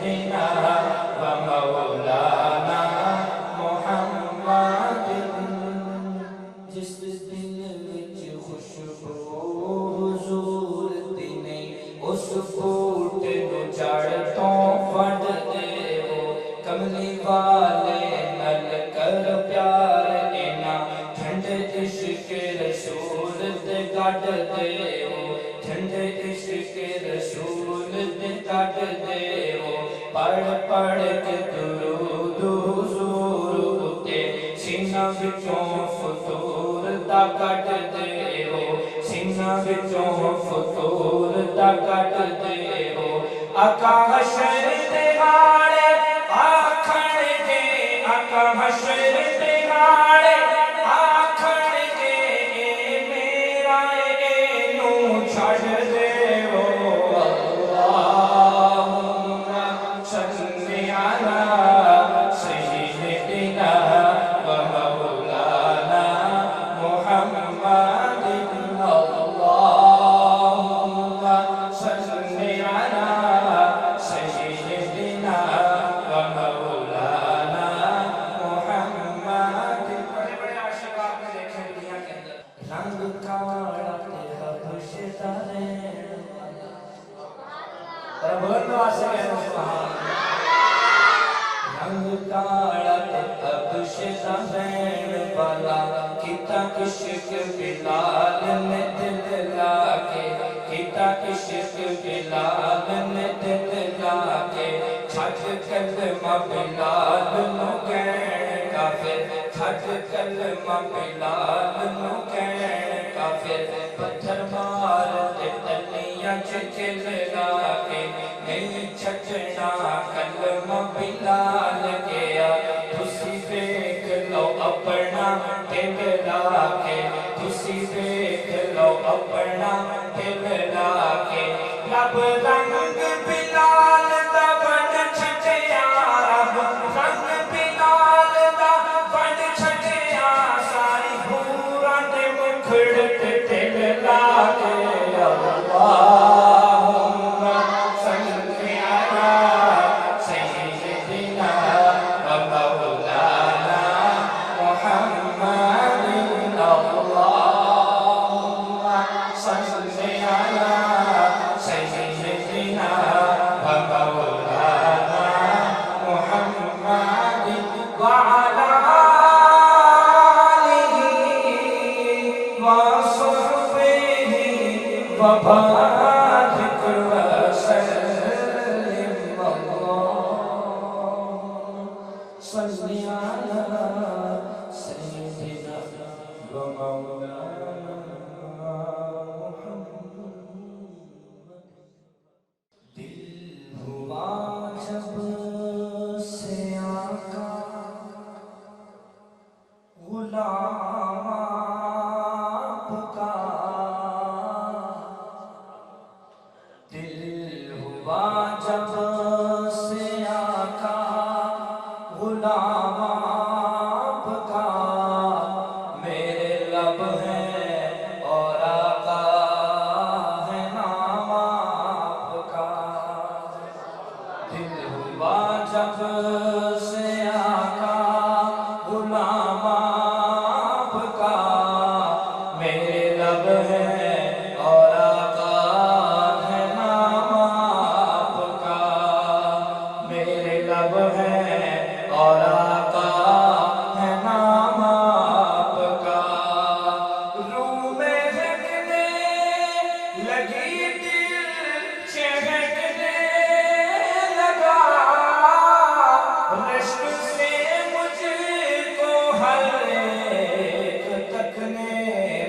سیدنا و مولانا محمد جس دل وچ خوشبو حضور دی نہیں اس بوٹے نو جڑ تو فڑ دے کملی والے نل کر پیار اینا ٹھنڈے عشق رسول تے کٹ دے ٹھنڈے عشق رسول تے کٹ دے پڑھ پڑھ کے درود حضور اتے سینہ وچوں فطور دا کٹ دے سینہ وچوں فطور دا کٹ دے آقا حشر دے ہاڑے آکھن دے آقا حشر دے ہاڑے آکھن دے میرا اینو چھڑ دے اللہم صلی علی سیدنا و مولانا محمد اللہم صلی علی سیدنا و مولانا محمد بڑے بڑے عاشق آپ نے دیکھے دنیا کے اندر رنگ کاڑا تے حبش دا رہن والا بولنے واسطے کہنا سبحان رنگ کاڑا تے حبش دا رہن والا کیتا عشق بلال نے دل لا کے کیتا عشق بلال نے دل لا کے چھٹ کلمہ بلال نو کہن کافر چھٹ کلمہ بلال نو کہن کافر پتھر مار تے تلیاں چل لا کے نہیں چھٹنا کلمہ بلال گیا تسی دیکھ لو اپنا دل لا کے تسی دیکھ لو اپنا دل لا کے رب رنگ بلال دا بن چھٹیا رب رنگ بلال دا بن چھٹیا ساری حوراں دے مکھڑ تے دل لا کے اللہم صلی علی سیدنا و مولانا محمد اللہم صلی علی سیدنا و مولانا محمد وعلی آلہ وصحبہ وبارک وسلم اللہم صلی علی سیدنا و مولانا محمد دل ہوا جب سے آقا غلام آپ کا دل ہوا جب سے آقا غلام آپ کا میرے لب ہیں اور آقا ہے نام آپ کا دل ہوا جب سے آقا غلام آپ کا میرے لب ہیں اور آقا ہے نام آپ کا میرے لب ہیں اور آقا ہے نام آپ کا روح میں رکھنے لگی دل چہکنے لگا رشک سے مجھ کو ہر ایک تکنے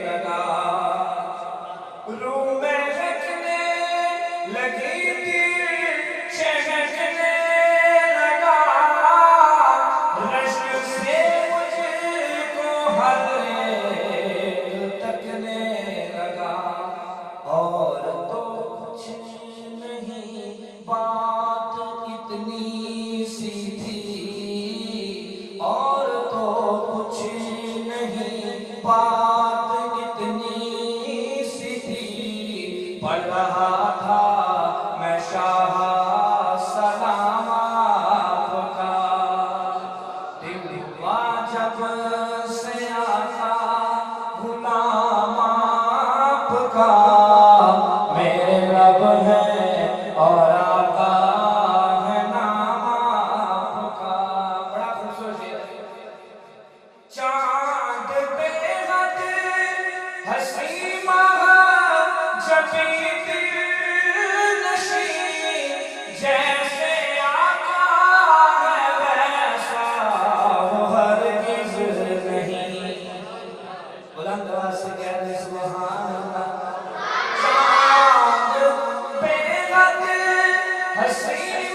لگا روح میں رکھنے لگی دل چہکنے لگا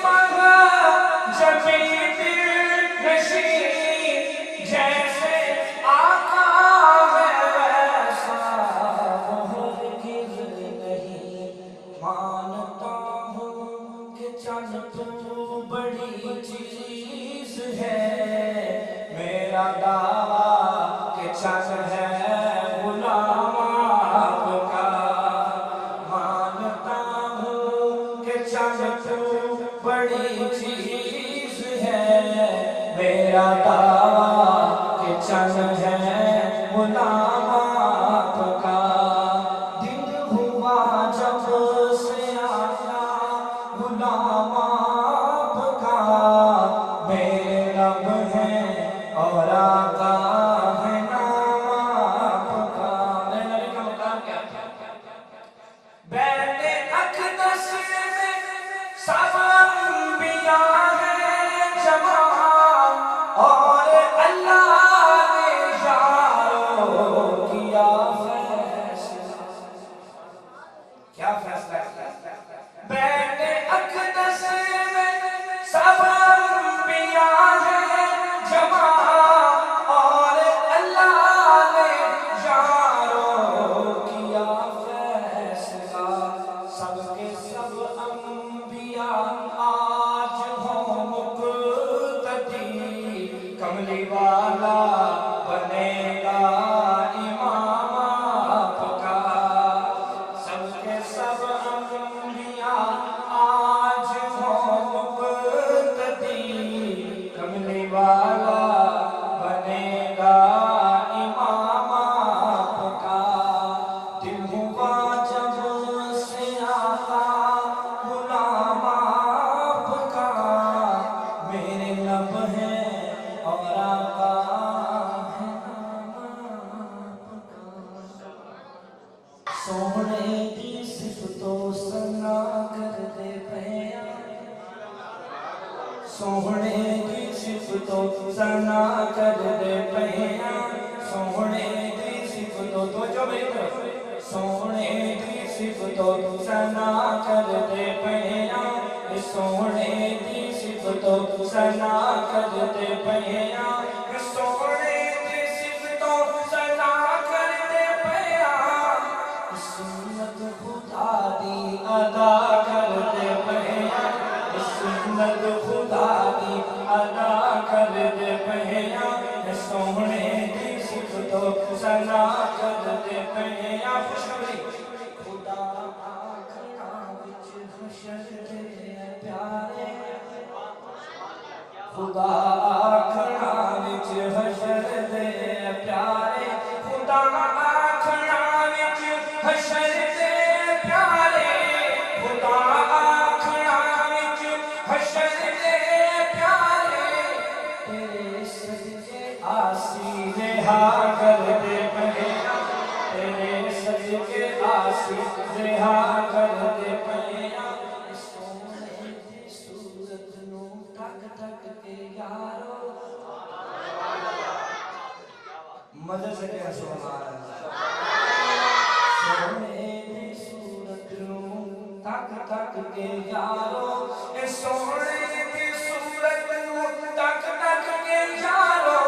مہا جبی دل نشی جیسے آقا ہے ویسا وہ ہرگز نہیں مانتا ہوں کہ چند تو بڑی چیز ہے میرا دعویٰ کہ چند ہے غلام آپ کا مانتا ہوں کہ چند تو بڑی چیز ہے میرا دعویٰ کہ چند ہے غلام آپ کا دن ہوا جب سے آیا غلام آپ کا میرے رب ہیں اور آقا ہے نام آپ کا میرے نبی کا مقام کیا بیت اقدس میں سب انبیاء ہیں جمع اور اللہ نے یارو کیا فیصلہ کیا فیصلہ بیت اقدس میں سب انبیاء ہیں جمع اور اللہ نے یارو کیا فیصلہ سب کے سب انبیاء آج ہوں مقتدی کملی والا بنے گا امام آپ کا سب کے سب انبیاء آج ہوں مقتدی کملی والا بنے گا امام آپ کا دل ہوا جب سے آقا غلام آپ کا میرے لب ہیں اور آقا ہے نام آپ کا سونے دی صفتوں سنا کر دے پیا سونے دی صفتوں سنا کر دے پیا سونے دی صفتوں تو جو میری طرف سونے دی صفتوں سنا کر دے پیا سونے دی صفتوں سنا کر دے پیا سونے دی صفتوں سنا کر دے پیا سنت خدا دی ادا کر دے پیا سنت خدا دی ادا کر دے پیا سونے دی صفتوں سنا کر دے پیا خوشخبری خدا آخرا وچ حشر دے پیارے خدا آخرا وچ حشر دے پیارے خدا آخرا وچ حشر دے پیارے خدا آخرا وچ حشر دے پیارے تیرے صدقے آسی رہا کر دے پیا تیرے صدقے آسی رہا کر دے پیا سونے دی صورت نو تک تک کے یارو مدد سے کہہ سبحان اللہ سونے دی صورت نو تک تک کے یارو سونے دی صورت نو تک تک کے یارو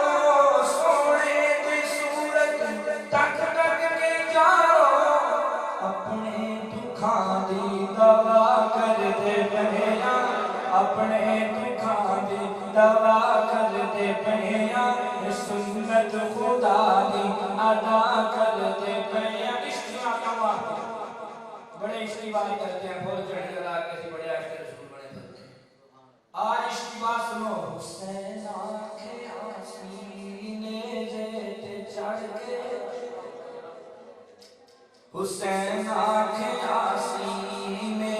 سونے دی صورت تک تک کے یارو اپنے دکھاں دی دوا کر دے پیا اپنے دکھاں دی دوا کر دے پیا سنت خدا دی ادا کر دے پیا اشتیاق کا واقعہ بڑے اشتباہ کرتے ہیں بہت چڑھے لگا کے بڑے عاشق رسول بنے پھرتے ہیں آج اشتباہ سنو حسین آنکھیں سینے تے چڑھ کے حسین آنکھیں سینے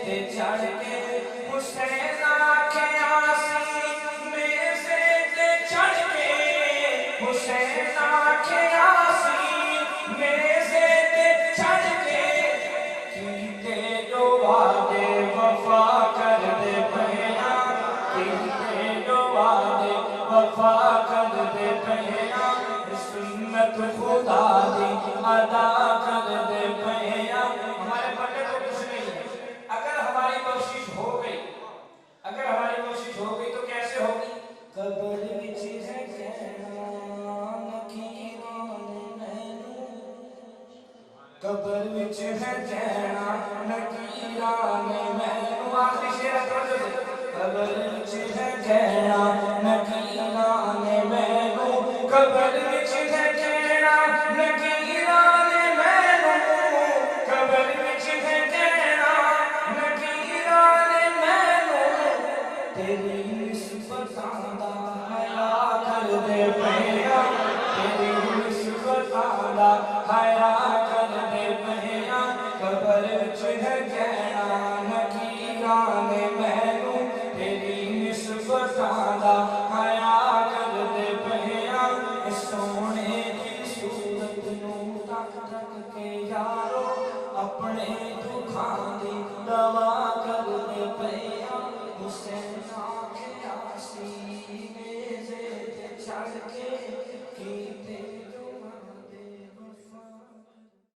تے چڑھ کے حسین آنکھیں سینے تے چڑھ کے حسین آنکھیں سینے تے چڑھ کے کیتے جو وعدے وفا کر دے پیا کیتے جو وعدے وفا کر دے پیا سنت خدا دی ادا کر دے پیا ہمارے پڑھنے تو کچھ نہیں ہے اگر ہماری بخشش ہو گئی قبر وچ ہے جینا نکیراں نے مینوں آخری شعر توجہ دے قبر وچ ہے جینا نکیراں نے مینوں قبر وچ ہے جینا نکیراں نے مینوں قبر وچ ہے جینا نکیراں نے مینوں تیری نسبتاں دا حیا کر دے پیا تیری نسبتاں دا حیا کر دے پیا قبر وچ ہے جینا نکیراں نے مینوں تیری نسبتاں دا حیا کر دے پیا سونے دی صورت نوں تک تک کے یارو اپنے دکھاں دی دوا کر دے پیا حسین آکھیا سینے تے چڑھ کے کیتے